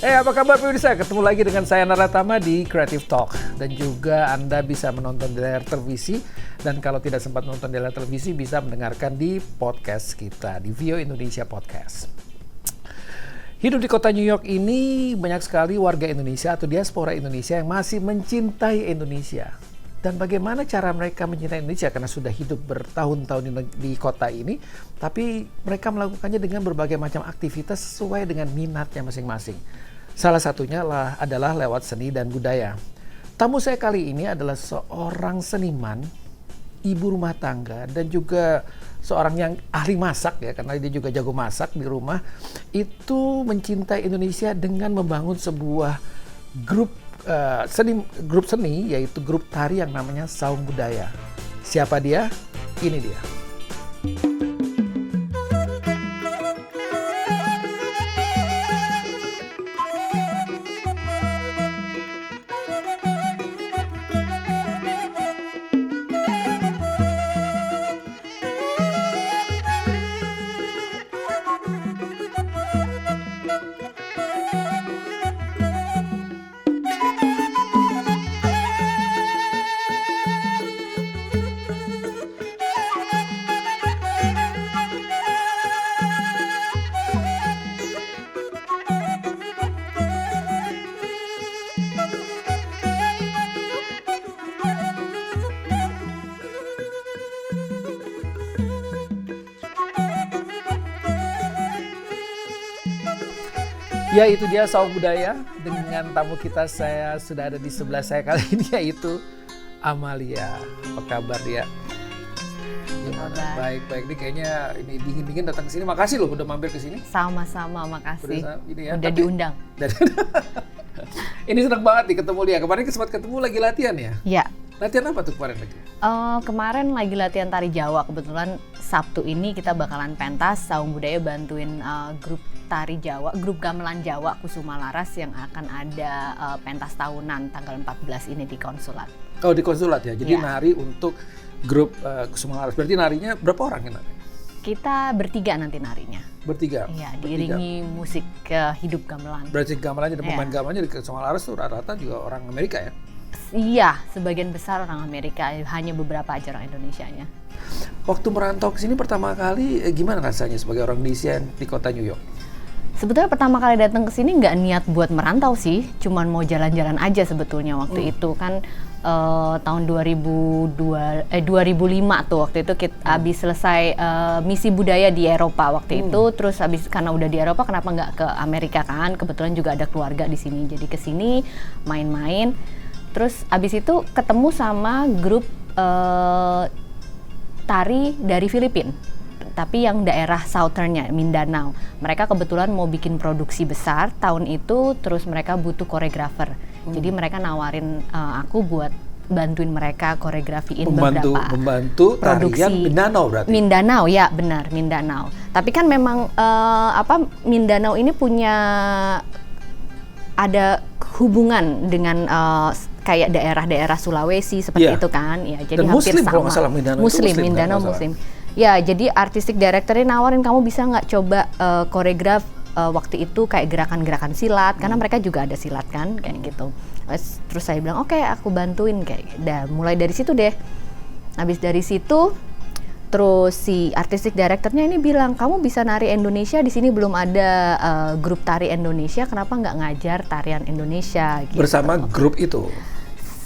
Apa kabar pemirsa? Ketemu lagi dengan saya Naratama di Creative Talk. Dan juga Anda bisa menonton di layar televisi. Dan kalau tidak sempat menonton di layar televisi, bisa mendengarkan di podcast kita, di Vio Indonesia Podcast. Hidup di kota New York ini banyak sekali warga Indonesia atau diaspora Indonesia yang masih mencintai Indonesia. Dan bagaimana cara mereka mencintai Indonesia karena sudah hidup bertahun-tahun di kota ini, tapi mereka melakukannya dengan berbagai macam aktivitas sesuai dengan minatnya masing-masing. Salah satunya adalah lewat seni dan budaya. Tamu saya kali ini adalah seorang seniman, ibu rumah tangga, dan juga seorang yang ahli masak ya, karena dia juga jago masak di rumah. Itu mencintai Indonesia dengan membangun sebuah grup seni, yaitu grup tari yang namanya Saung Budaya. Siapa dia? Ini dia. Ya, itu dia Saung Budaya. Dengan tamu kita, saya sudah ada di sebelah saya kali ini, yaitu Amalia. Apa kabar dia? Gimana? Baik. Ini kayaknya ini dingin-dingin datang ke sini. Makasih loh udah mampir ke sini. Sama-sama, makasih. Udah diundang. Ini senang banget nih ketemu dia. Kemarin sempat ketemu lagi latihan ya? Iya. Latihan apa tuh kemarin lagi? Kemarin lagi latihan tari Jawa. Kebetulan Sabtu ini kita bakalan pentas. Saung Budaya bantuin grup tari Jawa, grup gamelan Jawa Kusuma Laras yang akan ada pentas tahunan tanggal 14 ini di konsulat. Oh, di konsulat ya? Jadi nari untuk grup Kusuma Laras. Berarti narinya berapa orang yang nari? Kita bertiga nanti narinya. Bertiga? Iya, diiringi musik hidup gamelan. Berarti gamelannya dan pemain gamelannya di Kusuma Laras tuh rata-rata juga orang Amerika ya? Iya, sebagian besar orang Amerika, hanya beberapa aja orang Indonesianya. Waktu merantau ke sini pertama kali, gimana rasanya sebagai orang Indonesia di kota New York? Sebetulnya pertama kali datang ke sini nggak niat buat merantau sih, cuman mau jalan-jalan aja sebetulnya waktu itu kan tahun 2005 tuh waktu itu kita habis selesai misi budaya di Eropa waktu itu, terus habis karena udah di Eropa kenapa nggak ke Amerika kan, kebetulan juga ada keluarga di sini, jadi ke sini main-main. Terus abis itu ketemu sama grup tari dari Filipina, tapi yang daerah southernnya, Mindanao. Mereka kebetulan mau bikin produksi besar tahun itu, terus mereka butuh koreografer. Jadi mereka nawarin aku buat bantuin mereka koreografiin beberapa membantu tarian Mindanao berarti? Mindanao, ya benar, Mindanao. Tapi kan memang Mindanao ini punya ada hubungan dengan kayak daerah-daerah Sulawesi seperti itu kan, ya jadi dan hampir Muslim, sama. Kalau nggak salah, Mindanao Muslim. Ya jadi artistik directornya nawarin kamu bisa nggak coba koreograf waktu itu kayak gerakan-gerakan silat, karena mereka juga ada silat kan kayak gitu. Terus saya bilang oke, aku bantuin kayak. Dan mulai dari situ deh. Habis dari situ terus si artistic directornya ini bilang, kamu bisa nari Indonesia, di sini belum ada grup tari Indonesia, kenapa nggak ngajar tarian Indonesia? Gitu. Bersama grup itu?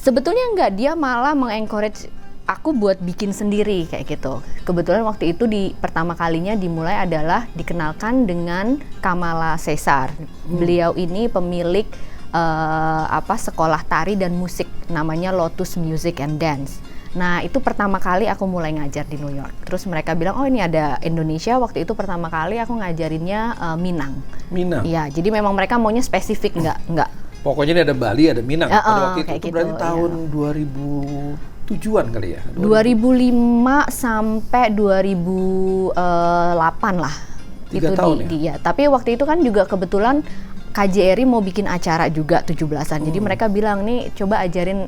Sebetulnya nggak, dia malah mengencourage aku buat bikin sendiri kayak gitu. Kebetulan waktu itu pertama kalinya dimulai adalah dikenalkan dengan Kamala Caesar. Beliau ini pemilik sekolah tari dan musik namanya Lotus Music and Dance. Nah itu pertama kali aku mulai ngajar di New York. Terus mereka bilang, oh ini ada Indonesia. Waktu itu pertama kali aku ngajarinnya Minang. Iya, jadi memang mereka maunya spesifik, nggak. Pokoknya ini ada Bali, ada Minang. Pada waktu itu gitu, berarti tahun 2007-an kali ya? 2005 sampai 2008 lah. 3 tahun ya? Tapi waktu itu kan juga kebetulan KJRI mau bikin acara juga 17-an. Jadi mereka bilang nih coba ajarin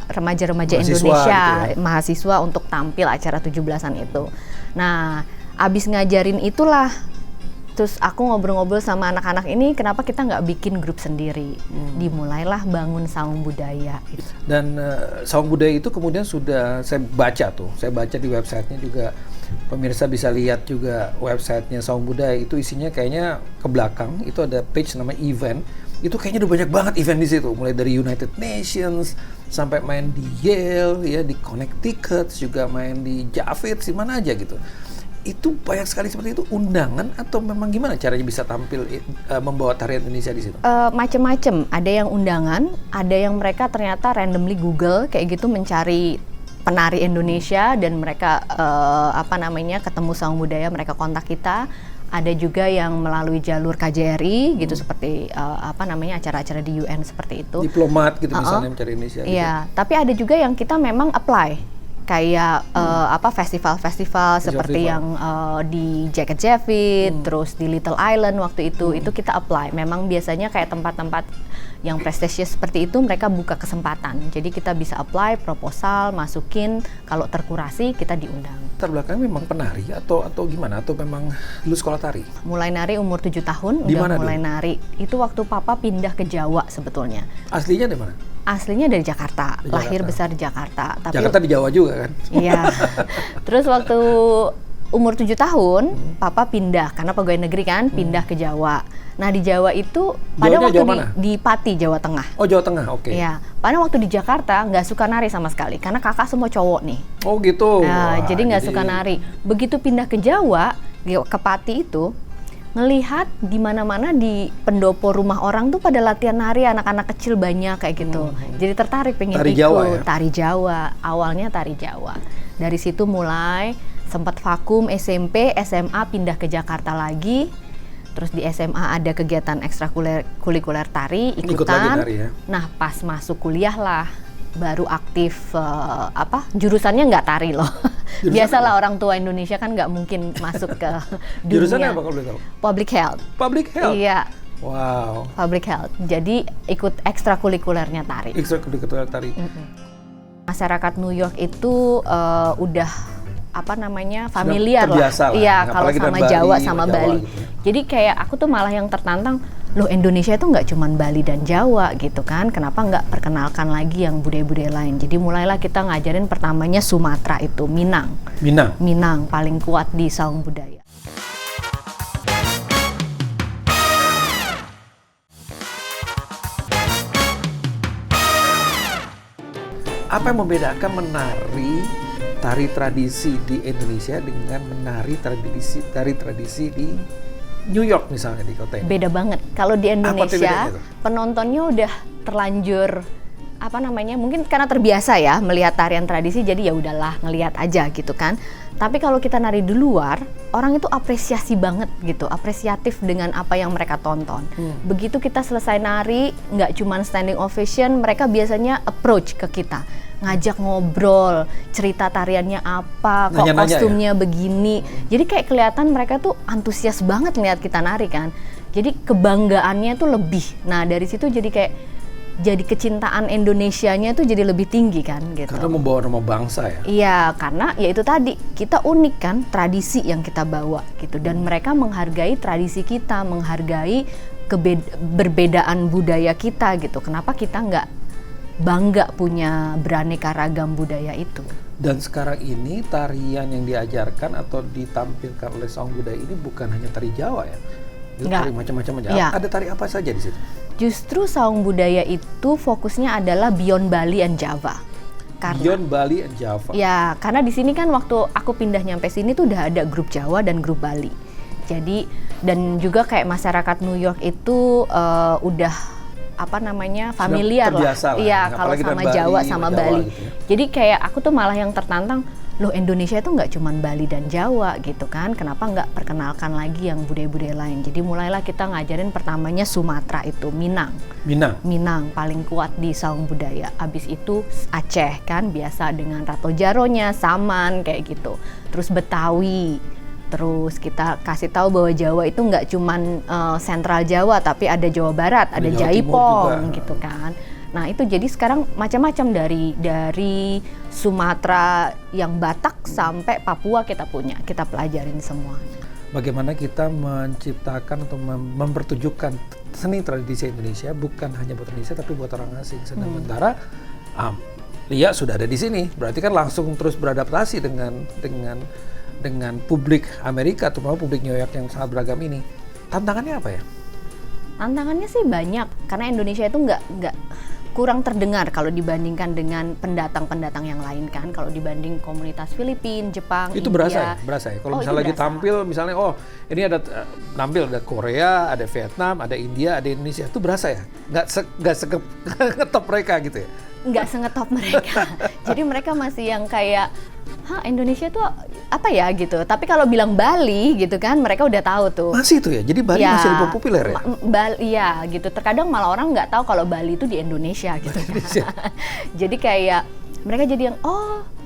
remaja-remaja Indonesia, gitu ya? Mahasiswa untuk tampil acara 17-an itu. Nah, abis ngajarin itulah Terus aku ngobrol-ngobrol sama anak-anak ini, kenapa kita nggak bikin grup sendiri? Dimulailah bangun Saung Budaya. Gitu. Dan Saung Budaya itu kemudian sudah saya baca di websitenya juga, pemirsa bisa lihat juga websitenya Saung Budaya itu isinya kayaknya ke belakang itu ada page namanya event. Itu kayaknya udah banyak banget event di situ, mulai dari United Nations sampai main di Yale, ya di Connecticut, juga main di Javits, di mana aja gitu. Itu banyak sekali seperti itu, undangan atau memang gimana caranya bisa tampil membawa tarian Indonesia di situ? Macem-macem, ada yang undangan, ada yang mereka ternyata randomly Google kayak gitu mencari penari Indonesia dan mereka ketemu Saung Budaya, mereka kontak kita. Ada juga yang melalui jalur KJRI gitu seperti acara-acara di UN seperti itu. Diplomat gitu misalnya mencari Indonesia. Iya, tapi ada juga yang kita memang apply. Kayak festival-festival seperti yang di Jacket Javits, terus di Little Island waktu itu kita apply. Memang biasanya kayak tempat-tempat yang prestisius seperti itu mereka buka kesempatan. Jadi kita bisa apply proposal, masukin, kalau terkurasi kita diundang. Latar belakangnya memang penari atau gimana? Atau memang dulu sekolah tari? Mulai nari umur 7 tahun, Dimana udah mulai dulu? nari. Itu waktu papa pindah ke Jawa sebetulnya. Aslinya dari mana? Aslinya dari Jakarta, Di lahir Jakarta. besar di Jakarta. Tapi Jakarta di Jawa juga kan? iya. Terus waktu umur 7 tahun, papa pindah karena pegawai negeri kan, pindah ke Jawa. Nah di Jawa itu pada Jawanya waktu Jawa mana? di Pati, Jawa Tengah. Oh Jawa Tengah, oke. Iya, pada waktu di Jakarta nggak suka nari sama sekali karena kakak semua cowok nih. Oh gitu. Nah, Wah, jadi nggak suka nari. Begitu pindah ke Jawa, ke Pati itu, ngelihat di mana-mana di pendopo rumah orang tuh pada latihan nari, anak-anak kecil banyak kayak gitu. Jadi tertarik pengen Tari ikut Jawa ya? tari Jawa. Awalnya tari Jawa. Dari situ mulai sempat vakum SMP, SMA pindah ke Jakarta lagi. Terus di SMA ada kegiatan ekstrakurikuler tari, ikutan. Ikut lagi tari ya? Nah, pas masuk kuliah lah baru aktif jurusannya nggak tari loh. Jurusan Biasalah apa? orang tua Indonesia kan nggak mungkin masuk ke dunia. Jurusannya apa kalau boleh tahu? Public health. Public health? Iya, Wow. public health. Jadi ikut ekstrakurikulernya tari. Ekstrakurikuler tari. Masyarakat New York itu udah familiar lah. terbiasa lah. Iya, kalau Apalagi sama dengan Jawa Bali, sama Jawa Bali. gitu ya. Jadi kayak aku tuh malah yang tertantang, loh Indonesia itu nggak cuman Bali dan Jawa gitu kan, kenapa nggak perkenalkan lagi yang budaya-budaya lain. Jadi mulailah kita ngajarin pertamanya Sumatera itu, Minang. Minang paling kuat di Saung Budaya. Apa yang membedakan menari tari tradisi di Indonesia dengan menari tradisi di New York misalnya, di kota ini? Beda banget. Kalau di bedanya Indonesia tuh? penontonnya udah terlanjur mungkin karena terbiasa ya melihat tarian tradisi, jadi ya udahlah ngelihat aja gitu kan. Tapi kalau kita nari di luar, orang itu apresiasi banget gitu, apresiatif dengan apa yang mereka tonton. Begitu kita selesai nari, nggak cuman standing ovation, mereka biasanya approach ke kita, ngajak ngobrol, cerita tariannya apa, kok Nanya-nanya kostumnya begini. Jadi kayak kelihatan mereka tuh antusias banget ngeliat kita nari kan. Jadi kebanggaannya tuh lebih. Nah dari situ jadi kecintaan Indonesianya tuh jadi lebih tinggi kan gitu. Karena membawa nama bangsa ya? Iya, karena ya itu tadi, kita unik kan, tradisi yang kita bawa gitu. Dan mereka menghargai tradisi kita, menghargai berbedaan budaya kita gitu. Kenapa kita nggak bangga punya beraneka ragam budaya itu? Dan sekarang ini tarian yang diajarkan atau ditampilkan oleh Saung Budaya ini bukan hanya tari Jawa ya? Itu Nggak. tari macam-macam aja. Iya. Ada tari apa saja di situ? Justru Saung Budaya itu fokusnya adalah beyond Bali and Java. Beyond Bali and Java. Ya, karena di sini kan waktu aku pindah nyampe sini tuh udah ada grup Jawa dan grup Bali. Jadi dan juga kayak masyarakat New York itu udah familiar lah. terbiasa lah. Iya, kalau Apalagi sama dengan Jawa Bali, sama Jawa Bali. gitu ya. Jadi kayak aku tuh malah yang tertantang, loh Indonesia itu nggak cuman Bali dan Jawa gitu kan. Kenapa nggak perkenalkan lagi yang budaya-budaya lain? Jadi mulailah kita ngajarin pertamanya Sumatera itu, Minang paling kuat di Saung Budaya. Abis itu Aceh kan biasa dengan Rato Jaronya, Saman kayak gitu. Terus Betawi. Terus kita kasih tahu bahwa Jawa itu nggak cuman sentral Jawa, tapi ada Jawa Barat, ada Jawa Timur Jaipong juga. gitu kan. Nah itu jadi sekarang macam-macam dari Sumatera yang Batak sampai Papua kita pelajarin semua. bagaimana kita menciptakan atau mempertunjukkan seni tradisi Indonesia bukan hanya buat Indonesia tapi buat orang asing. Sementara Lia sudah ada di sini, berarti kan langsung terus beradaptasi dengan publik Amerika, terutama publik New York yang sangat beragam ini. Tantangannya apa ya? Tantangannya sih banyak, karena Indonesia itu nggak kurang terdengar kalau dibandingkan dengan pendatang-pendatang yang lain kan. Kalau dibanding komunitas Filipina, Jepang, itu India. berasa ya. Kalau misalnya lagi tampil, misalnya ini ada nampil ada Korea, ada Vietnam, ada India, ada Indonesia, itu berasa ya? Nggak ngetop mereka gitu ya? Nggak sengetop mereka. Jadi mereka masih yang kayak, Indonesia tuh apa ya gitu. Tapi kalau bilang Bali gitu kan, mereka udah tahu tuh. Masih itu ya? Jadi Bali masih lebih populer ya? Bali ya gitu. Terkadang malah orang nggak tahu kalau Bali itu di Indonesia gitu. Jadi kayak mereka jadi yang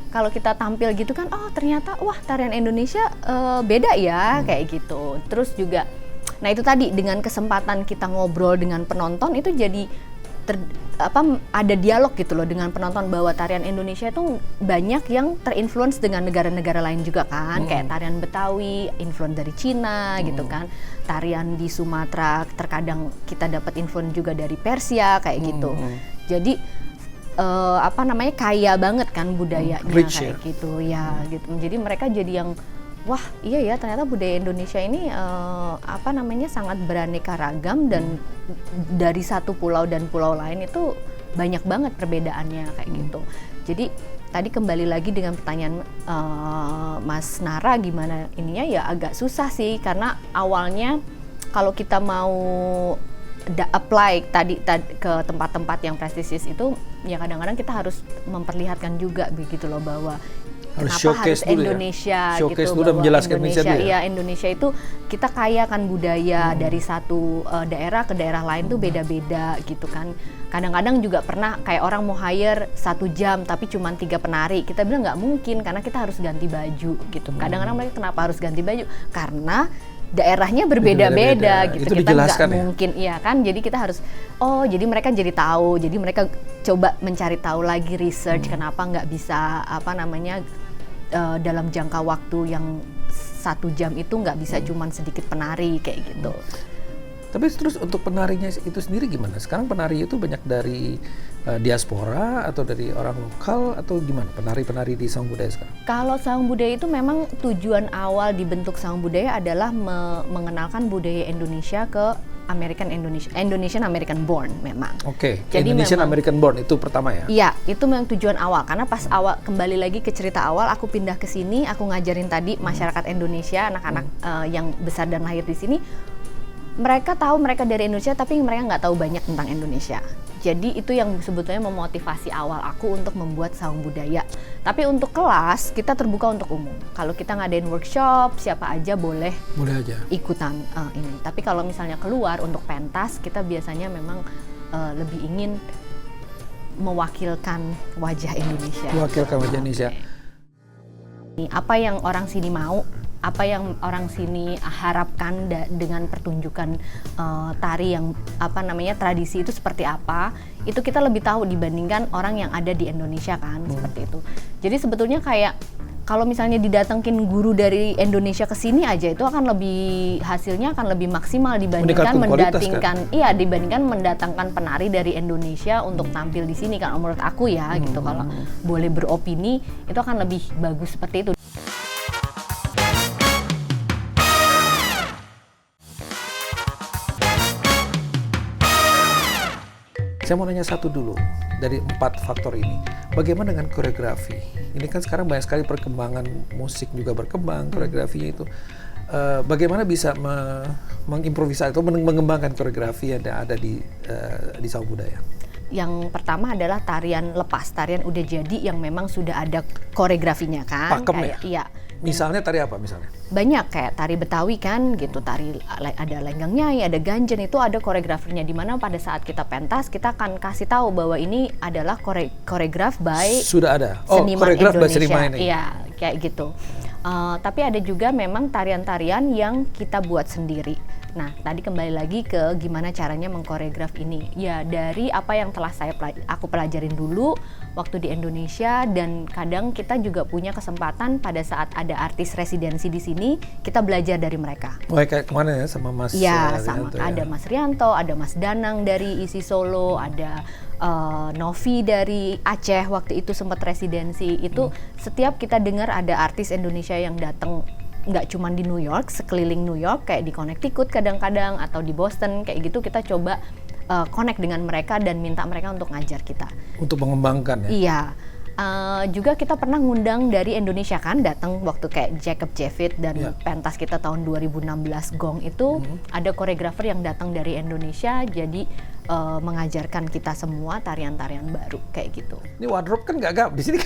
kalau kita tampil gitu kan, ternyata wah tarian Indonesia beda ya kayak gitu. Terus juga, nah itu tadi dengan kesempatan kita ngobrol dengan penonton itu jadi ada dialog gitu loh dengan penonton bahwa tarian Indonesia itu banyak yang terinfluence dengan negara-negara lain juga kan, kayak tarian Betawi, influence dari Cina gitu kan, tarian di Sumatera terkadang kita dapat influence juga dari Persia kayak gitu. Jadi kaya banget kan budayanya kayak gitu ya gitu. Jadi mereka jadi yang wah iya ya ternyata budaya Indonesia ini sangat beraneka ragam dan dari satu pulau dan pulau lain itu banyak banget perbedaannya kayak gitu. Jadi tadi kembali lagi dengan pertanyaan Mas Nara gimana ininya ya agak susah sih karena awalnya kalau kita mau apply tadi ke tempat-tempat yang prestisius itu ya kadang-kadang kita harus memperlihatkan juga begitu loh bahwa kenapa harus Indonesia ya? Showcase gitu dulu dan menjelaskan Indonesia, iya Indonesia itu kita kaya kan budaya dari satu daerah ke daerah lain tuh beda-beda gitu kan. Kadang-kadang juga pernah kayak orang mau hire 1 jam tapi cuma 3 penari, kita bilang nggak mungkin karena kita harus ganti baju gitu. Kadang-kadang mereka kenapa harus ganti baju? Karena daerahnya berbeda-beda gitu, kita nggak mungkin iya kan, jadi kita harus jadi mereka jadi tahu, jadi mereka coba mencari tahu lagi research kenapa nggak bisa dalam jangka waktu yang 1 jam itu nggak bisa cuman sedikit penari kayak gitu. Tapi terus untuk penarinya itu sendiri gimana? Sekarang penari itu banyak dari diaspora atau dari orang lokal atau gimana penari-penari di Saung Budaya sekarang? Kalau Saung Budaya itu memang tujuan awal dibentuk Saung Budaya adalah mengenalkan budaya Indonesia ke Indonesian American Born memang. Oke, Indonesian American Born itu pertama ya? Iya, itu memang tujuan awal karena pas awal kembali lagi ke cerita awal aku pindah ke sini, aku ngajarin tadi masyarakat Indonesia, anak-anak yang besar dan lahir di sini. Mereka tahu mereka dari Indonesia tapi mereka nggak tahu banyak tentang Indonesia. Jadi itu yang sebetulnya memotivasi awal aku untuk membuat Saung Budaya. Tapi untuk kelas kita terbuka untuk umum. Kalau kita ngadain workshop siapa aja boleh aja ikutan ini. Tapi kalau misalnya keluar untuk pentas kita biasanya memang lebih ingin mewakilkan wajah Indonesia. Mewakilkan wajah Indonesia. Apa yang orang sini mau? Apa yang orang sini harapkan dengan pertunjukan tari yang tradisi itu seperti apa, itu kita lebih tahu dibandingkan orang yang ada di Indonesia kan, seperti itu. Jadi sebetulnya kayak kalau misalnya didatengin guru dari Indonesia ke sini aja itu akan hasilnya akan lebih maksimal dibandingkan dibandingkan mendatangkan penari dari Indonesia untuk tampil di sini kan, menurut aku ya gitu. Kalau boleh beropini itu akan lebih bagus seperti itu. Saya mau nanya satu dulu dari 4 faktor ini. Bagaimana dengan koreografi? Ini kan sekarang banyak sekali perkembangan musik juga berkembang, koreografinya itu. Bagaimana bisa mengimprovisasi atau mengembangkan koreografi yang ada di Saung Budaya? Yang pertama adalah tarian lepas, tarian udah jadi yang memang sudah ada koreografinya kan. Pakem kayak, ya? Iya. Misalnya tari apa misalnya? Banyak kayak tari Betawi kan gitu, ada lenggang nyai, ada ganjen, itu ada koreografinya di mana pada saat kita pentas kita akan kasih tahu bahwa ini adalah koreograf by sudah ada. Seniman koreograf by Indonesia. seniman ini. Iya, kayak gitu. Tapi ada juga memang tarian-tarian yang kita buat sendiri. Nah, tadi kembali lagi ke gimana caranya mengkoreograf ini. Ya, dari apa yang telah aku pelajarin dulu waktu di Indonesia, dan kadang kita juga punya kesempatan pada saat ada artis residensi di sini, kita belajar dari mereka. Oh, kayak kemana ya sama Mas Rianto, ya? Ada Mas Rianto, ada Mas Danang dari Isi Solo, ada Novi dari Aceh waktu itu sempat residensi. Itu setiap kita dengar ada artis Indonesia yang datang, nggak cuma di New York, sekeliling New York, kayak di Connecticut kadang-kadang, atau di Boston, kayak gitu kita coba connect dengan mereka dan minta mereka untuk ngajar kita. Untuk mengembangkan ya? Iya. Juga kita pernah ngundang dari Indonesia kan, datang waktu kayak Jacob Javid dan pentas kita tahun 2016 Gong itu, ada koreografer yang datang dari Indonesia, jadi mengajarkan kita semua tarian-tarian baru kayak gitu. Ini wardrobe kan nggak di sini.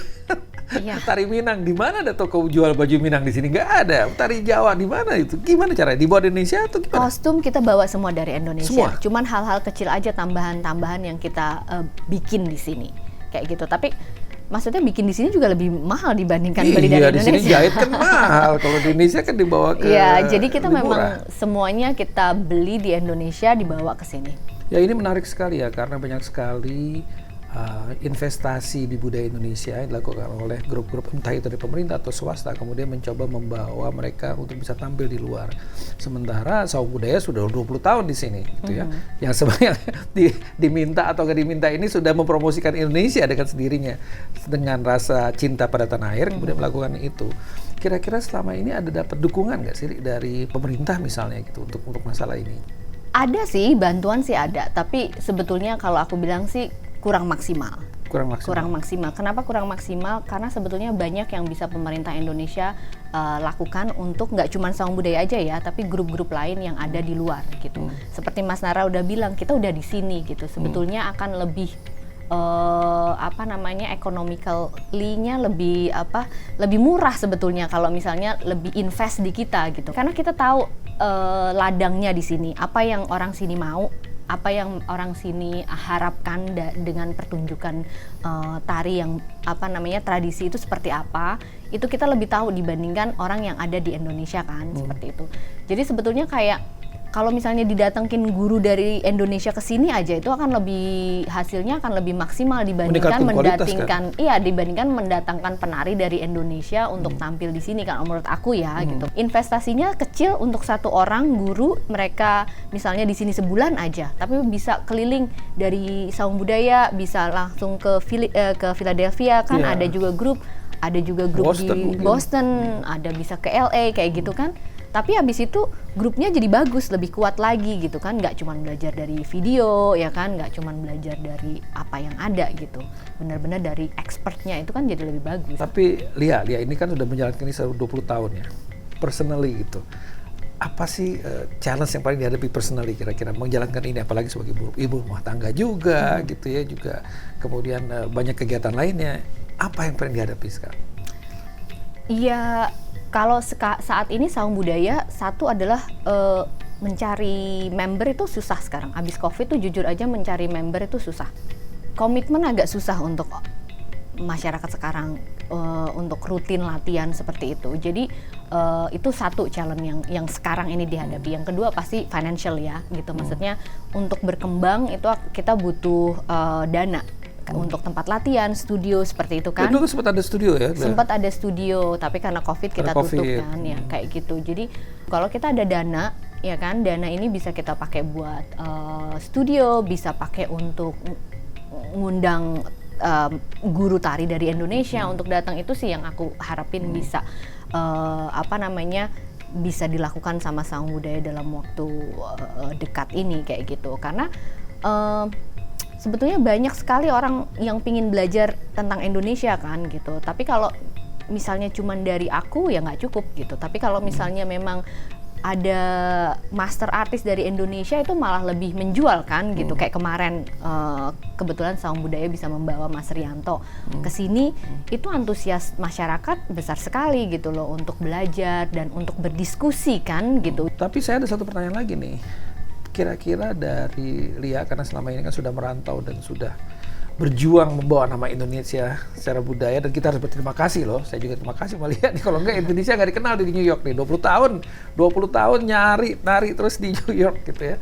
Iya. Tari Minang, di mana ada toko jual baju Minang di sini? Nggak ada. Tari Jawa di mana itu? Gimana caranya? Dibawa dari Indonesia atau gimana? Kostum kita bawa semua dari Indonesia. Semua? Cuman hal-hal kecil aja, tambahan-tambahan yang kita bikin di sini kayak gitu. Tapi maksudnya bikin di sini juga lebih mahal dibandingkan beli dari Indonesia. Di sini jahit kan mahal. Kalau di Indonesia kan dibawa ke. Iya, jadi kita lebih memang murah. semuanya kita beli di Indonesia, dibawa ke sini. Ya, ini menarik sekali ya, karena banyak sekali investasi di budaya Indonesia yang dilakukan oleh grup-grup entah itu dari pemerintah atau swasta, kemudian mencoba membawa mereka untuk bisa tampil di luar. Sementara Saung Budaya sudah 20 tahun di sini gitu ya. Yang sebenarnya diminta atau nggak diminta ini sudah mempromosikan Indonesia dengan sendirinya, dengan rasa cinta pada tanah air, kemudian melakukan itu. Kira-kira selama ini ada dapat dukungan nggak sih dari pemerintah misalnya gitu untuk masalah ini? Ada sih, bantuan sih ada, tapi sebetulnya kalau aku bilang sih kurang maksimal. Kurang maksimal. Kenapa kurang maksimal? Karena sebetulnya banyak yang bisa pemerintah Indonesia lakukan untuk nggak cuma Saung Budaya aja ya, tapi grup-grup lain yang ada di luar gitu. Seperti Mas Nara udah bilang, kita udah di sini gitu. Sebetulnya akan lebih economically-nya lebih murah sebetulnya kalau misalnya lebih invest di kita gitu. Karena kita tahu ladangnya di sini, apa yang orang sini mau, apa yang orang sini harapkan dengan pertunjukan tari yang tradisi itu seperti apa, itu kita lebih tahu dibandingkan orang yang ada di Indonesia kan, seperti itu. Jadi sebetulnya kayak kalau misalnya didatengin guru dari Indonesia ke sini aja, itu akan hasilnya akan lebih maksimal dibandingkan dibandingkan mendatangkan penari dari Indonesia untuk tampil di sini kan, menurut aku ya gitu. Investasinya kecil untuk satu orang guru, mereka misalnya di sini sebulan aja, tapi bisa keliling dari Saung Budaya, bisa langsung ke Philadelphia kan, ada juga grup di Boston, ada bisa ke LA kayak gitu kan. Tapi habis itu grupnya jadi bagus, lebih kuat lagi gitu kan, nggak cuma belajar dari video ya kan, nggak cuma belajar dari apa yang ada gitu, benar-benar dari expertnya itu kan jadi lebih bagus. Tapi Lia ini kan udah menjalankan ini 20 tahun ya, personally gitu. Apa sih challenge yang paling dihadapi personally kira-kira menjalankan ini, apalagi sebagai ibu rumah tangga juga gitu ya, juga kemudian banyak kegiatan lainnya, apa yang paling dihadapi sekarang? Iya, kalau saat ini Saung Budaya satu adalah mencari member itu susah sekarang. Abis COVID tuh jujur aja mencari member itu susah. Komitmen agak susah untuk masyarakat sekarang untuk rutin latihan seperti itu. Jadi itu satu challenge yang sekarang ini dihadapi. Yang kedua pasti financial ya gitu. Maksudnya untuk berkembang itu kita butuh dana. Untuk tempat latihan, studio seperti itu kan. Dulu sempat ada studio ya? Sempat ada studio, tapi karena COVID kita tutup kan, ya kayak gitu. Jadi kalau kita ada dana, ya kan, dana ini bisa kita pakai buat studio, bisa pakai untuk ngundang guru tari dari Indonesia untuk datang. Itu sih yang aku harapin bisa bisa dilakukan sama Saung Budaya dalam waktu dekat ini kayak gitu. Karena sebetulnya banyak sekali orang yang pingin belajar tentang Indonesia kan gitu. Tapi kalau misalnya cuman dari aku ya nggak cukup gitu. Tapi kalau misalnya memang ada master artis dari Indonesia itu malah lebih menjual kan gitu. Kayak kemarin kebetulan Saung Budaya bisa membawa Mas Rianto ke sini, itu antusias masyarakat besar sekali gitu loh untuk belajar dan untuk berdiskusi kan gitu. Tapi saya ada satu pertanyaan lagi nih. Kira-kira dari Lia, karena selama ini kan sudah merantau dan sudah berjuang membawa nama Indonesia secara budaya, dan kita harus berterima kasih loh. Saya juga terima kasih melihat nih, kalau enggak Indonesia nggak dikenal di New York nih. 20 tahun nari terus di New York gitu ya.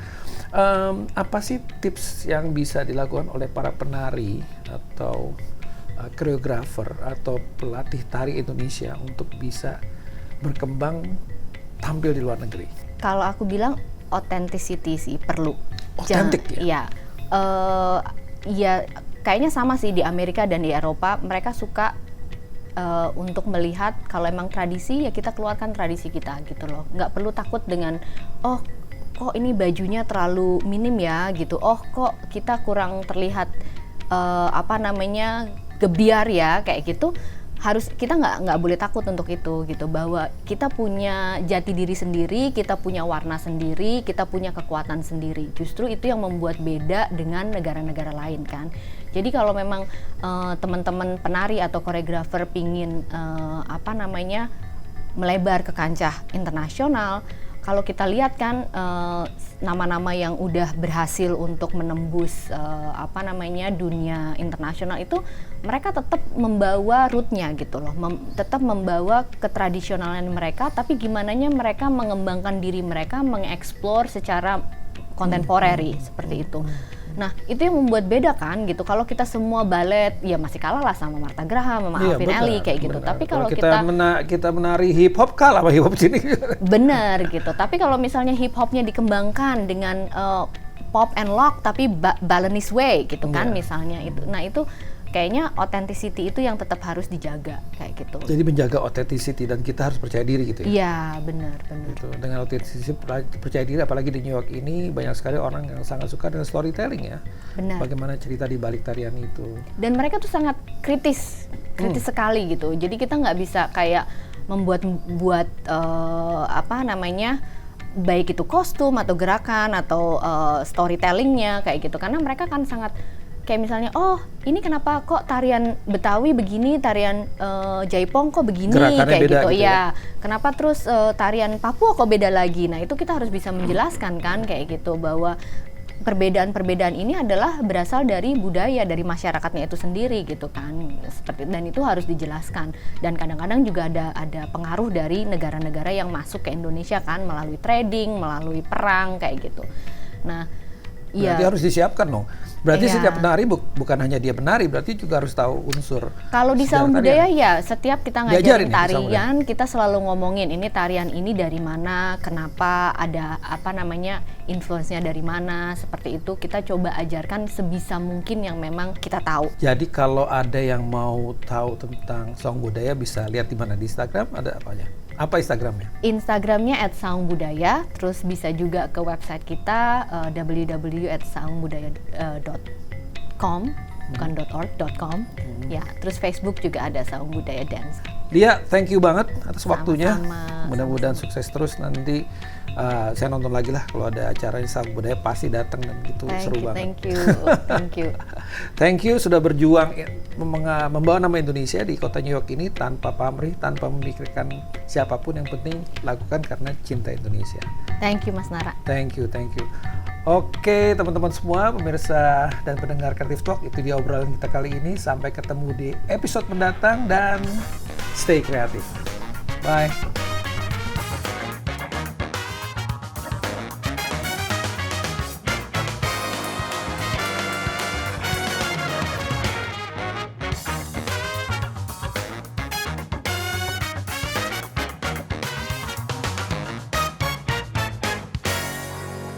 Apa sih tips yang bisa dilakukan oleh para penari atau koreografer atau pelatih tari Indonesia untuk bisa berkembang tampil di luar negeri? Kalau aku bilang authenticity sih perlu. Otentik ya? Iya, kayaknya sama sih di Amerika dan di Eropa, mereka suka untuk melihat kalau emang tradisi ya kita keluarkan tradisi kita gitu loh. Nggak perlu takut dengan kok ini bajunya terlalu minim ya gitu. Kok kita kurang terlihat gebiar ya kayak gitu. Kita nggak boleh takut untuk itu gitu, bahwa kita punya jati diri sendiri, kita punya warna sendiri, kita punya kekuatan sendiri. Justru itu yang membuat beda dengan negara-negara lain kan. Jadi kalau memang teman-teman penari atau koreografer pingin melebar ke kancah internasional, kalau kita lihat kan nama-nama yang udah berhasil untuk menembus dunia internasional itu, mereka tetap membawa rootnya gitu loh, tetap membawa ketradisionalan mereka, tapi gimananya mereka mengembangkan diri mereka, mengeksplor secara kontemporeri seperti itu. Nah itu yang membuat beda kan gitu. Kalau kita semua balet ya masih kalah lah sama Martha Graham, sama Alvin Ailey kayak gitu. Tapi kalau kita menari hip hop kalah sama hip hop sini. Bener gitu. Tapi kalau misalnya hip hopnya dikembangkan dengan pop and lock tapi Balinese way gitu kan misalnya itu. Nah itu kayaknya authenticity itu yang tetap harus dijaga kayak gitu. Jadi menjaga authenticity dan kita harus percaya diri gitu ya? Iya benar. Gitu. Dengan authenticity percaya diri, apalagi di New York ini banyak sekali orang yang sangat suka dengan storytelling ya. Benar. Bagaimana cerita di balik tarian itu. Dan mereka tuh sangat kritis sekali gitu. Jadi kita nggak bisa kayak membuat baik itu kostum atau gerakan atau storytellingnya kayak gitu, karena mereka kan sangat kayak misalnya, ini kenapa kok tarian Betawi begini, tarian Jaipong kok begini, gerakannya kayak beda gitu ya. Kenapa terus tarian Papua kok beda lagi. Nah itu kita harus bisa menjelaskan kan kayak gitu, bahwa perbedaan-perbedaan ini adalah berasal dari budaya, dari masyarakatnya itu sendiri gitu kan, dan itu harus dijelaskan. Dan kadang-kadang juga ada pengaruh dari negara-negara yang masuk ke Indonesia kan, melalui trading, melalui perang kayak gitu. Nah berarti harus disiapkan dong. Berarti setiap penari bukan hanya dia penari, berarti juga harus tahu unsur. Kalau di Saung Budaya ya setiap kita ngajarin tarian, kita selalu ngomongin ini tarian ini dari mana, kenapa, ada influence-nya dari mana, seperti itu kita coba ajarkan sebisa mungkin yang memang kita tahu. Jadi kalau ada yang mau tahu tentang Saung Budaya bisa lihat di mana, di Instagram ada apanya? Apa Instagramnya? Instagramnya @saungbudaya, terus bisa juga ke website kita www.saungbudaya.com, bukan .org.com. Ya, terus Facebook juga ada Saung Budaya Dance. Lia, thank you banget atas waktunya. Sama-sama. Mudah-mudahan sukses terus nanti. Saya nonton lagi lah kalau ada acaranya Saung Budaya, pasti datang dan itu seru banget. Thank you. Thank you sudah berjuang membawa nama Indonesia di kota New York ini tanpa pamrih, tanpa memikirkan siapapun, yang penting lakukan karena cinta Indonesia. Thank you Mas Nara. Thank you. Oke teman-teman semua, pemirsa dan pendengar Creative Talk, itu dia obrolan kita kali ini. Sampai ketemu di episode mendatang dan stay kreatif. Bye.